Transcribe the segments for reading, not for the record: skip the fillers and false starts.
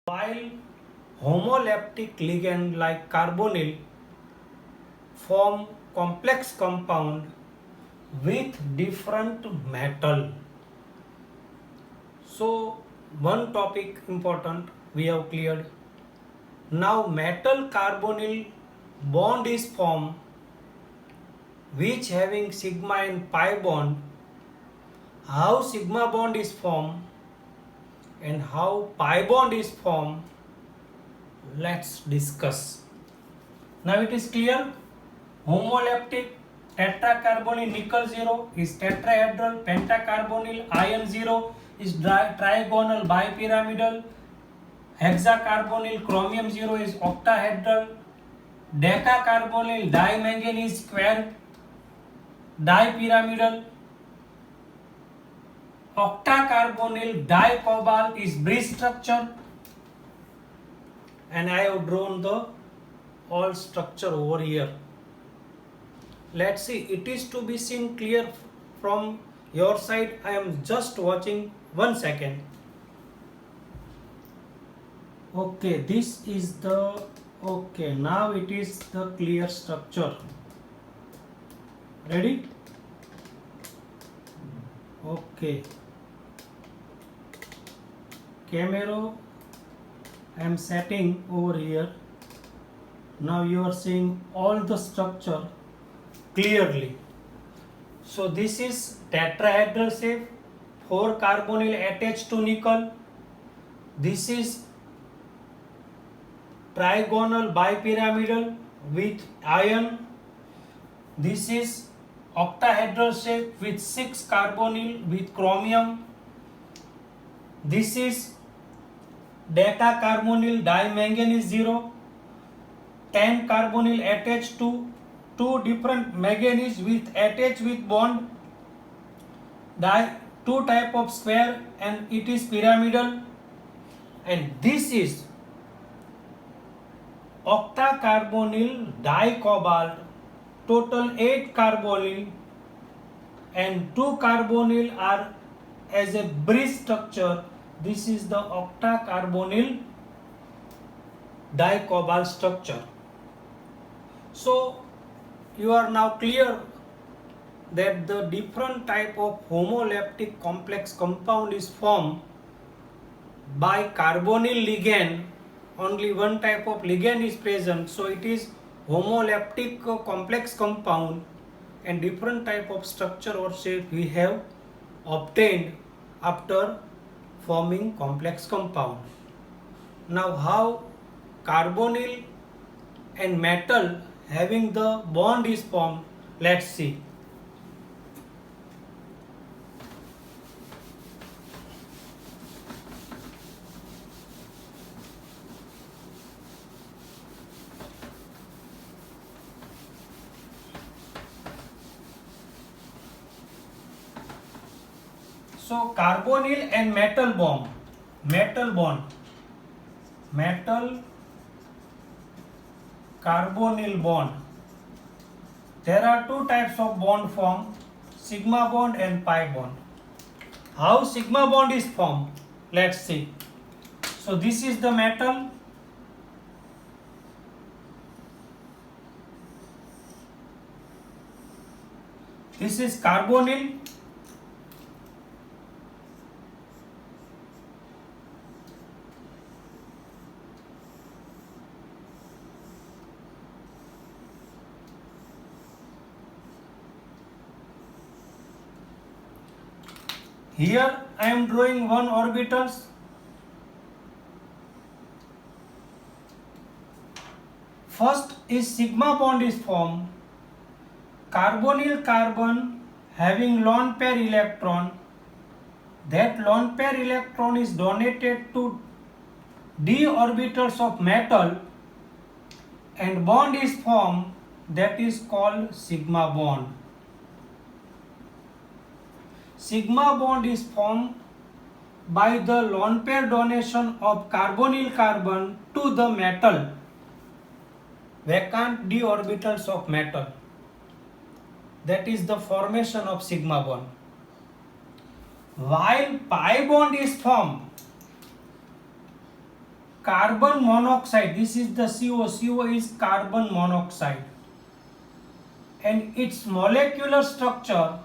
While homoleptic ligand like carbonyl form complex compound with different metal. So one topic important we have cleared. Now metal carbonyl bond is formed which having sigma and pi bond. How sigma bond is formed and how pi bond is formed, let's discuss. Now it is clear. Homoleptic tetracarbonyl nickel 0 is tetrahedral, pentacarbonyl iron 0 is trigonal bipyramidal, hexacarbonyl chromium 0 is octahedral, decacarbonyl dimanganese square dipyramidal, octacarbonyl dicobalt is bridge structure, and I have drawn the all structure over here. Let's see, it is to be seen clear from your side. I am just watching 1 second. Okay, this is the okay, now it is the clear structure. Ready? Okay, camera I am setting over here. Now you are seeing all the structure clearly. So this is tetrahedral shape, 4 carbonyl attached to nickel. This is trigonal bipyramidal with iron. This is octahedral shape with 6 carbonyl with chromium. This is decacarbonyl dimanganese 0, 10 carbonyl attached to 2 different manganese with attached with bond, 2 type of square, and it is pyramidal. And this is octacarbonyl dicobalt, total 8 carbonyl and 2 carbonyl are as a bridge structure. This is the octacarbonyl dicobalt structure. So you are now clear that the different type of homoleptic complex compound is formed by carbonyl ligand. Only one type of ligand is present, so it is homoleptic complex compound, and different type of structure or shape we have obtained after forming complex compound. Now how carbonyl and metal having the bond is formed, let's see. So carbonyl and metal bond, metal carbonyl bond. There are 2 types of bond formed, sigma bond and pi bond. How sigma bond is formed, let's see. So this is the metal, this is carbonyl, here I am drawing one orbitals. First is sigma bond is formed. Carbonyl carbon having lone pair electron, that lone pair electron is donated to d orbitals of metal and bond is formed, that is called sigma bond. Sigma bond is formed by the lone pair donation of carbonyl carbon to the metal, vacant d orbitals of metal. That is the formation of sigma bond. While pi bond is formed, carbon monoxide, this is the CO is carbon monoxide, and its molecular structure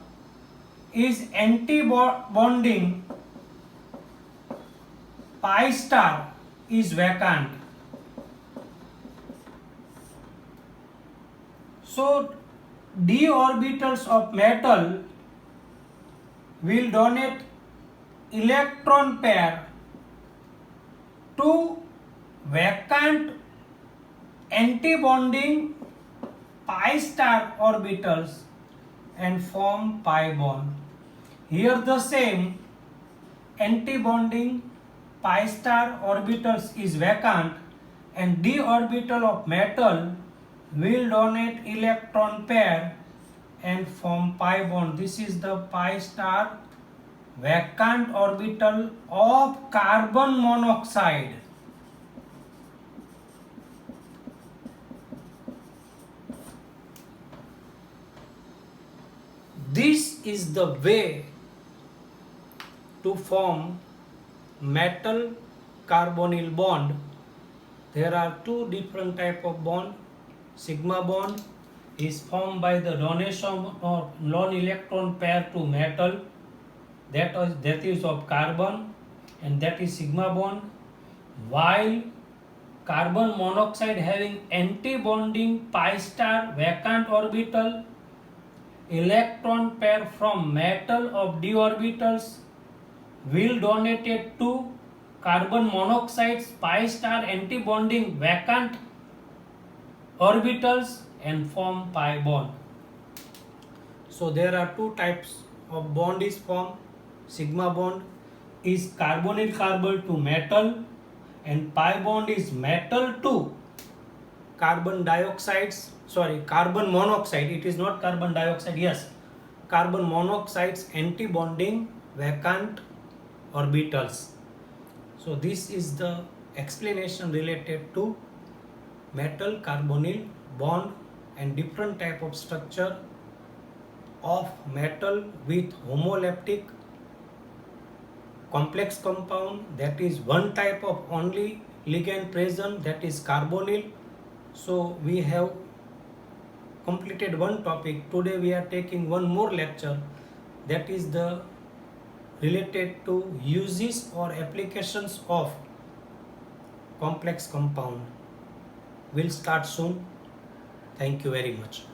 is anti-bonding, pi star is vacant. So d orbitals of metal will donate electron pair to vacant anti-bonding pi star orbitals and form pi bond. Here the same anti-bonding pi star orbitals is vacant and d orbital of metal will donate electron pair and form pi bond. This is the pi star vacant orbital of carbon monoxide. This is the way to form metal carbonyl bond. There are two different type of bond. Sigma bond is formed by the donation of lone electron pair to metal, that is of carbon, and that is sigma bond. While carbon monoxide having anti-bonding pi star vacant orbital, electron pair from metal of d orbitals will donated to carbon monoxide's pi star anti-bonding vacant orbitals and form pi bond. So there are two types of bond is formed. Sigma bond is carbonyl carbon to metal and pi bond is metal to carbon monoxide. It is not carbon dioxide, yes, carbon monoxide's anti-bonding vacant orbitals. So this is the explanation related to metal carbonyl bond and different type of structure of metal with homoleptic complex compound. That is one type of only ligand present, that is carbonyl. So we have completed one topic. Today we are taking one more lecture, that is the related to uses or applications of complex compound. We'll start soon. Thank you very much.